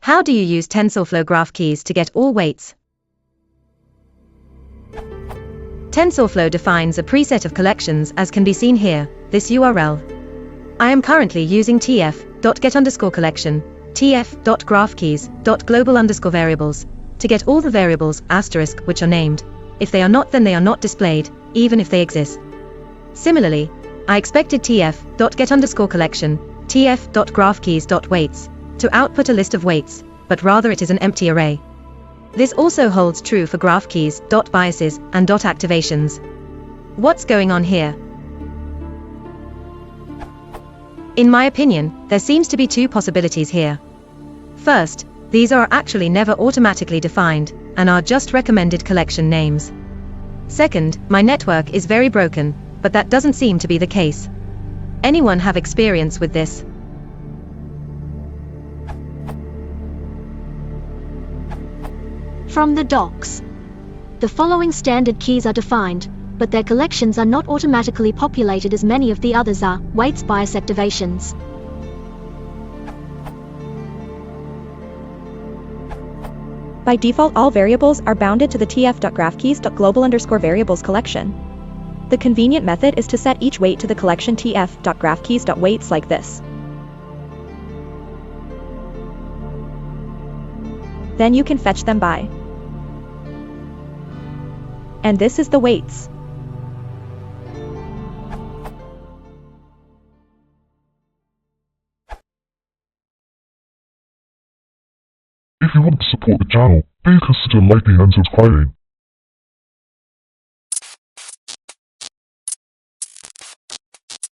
How do you use TensorFlow Graphkeys to get all weights? TensorFlow defines a preset of collections as can be seen here, this URL. I am currently using tf.get_collection, tf.graphkeys.global_variables, to get all the variables * which are named. If they are not, then they are not displayed, even if they exist. Similarly, I expected tf.get_collection, tf.graphkeys.weights, to output a list of weights, but rather it is an empty array. This also holds true for graphkeys.biases and .activations. What's going on here? In my opinion, there seems to be two possibilities here. First, these are actually never automatically defined, and are just recommended collection names. Second, my network is very broken, but that doesn't seem to be the case. Anyone have experience with this? From the docs. The following standard keys are defined, but their collections are not automatically populated as many of the others are. Weights bias activations. By default, all variables are bounded to the tf.graphkeys.global_variables collection. The convenient method is to set each weight to the collection tf.graphkeys.weights like this. Then you can fetch them by. And this is the weights. If you want to support the channel, please consider liking and subscribing.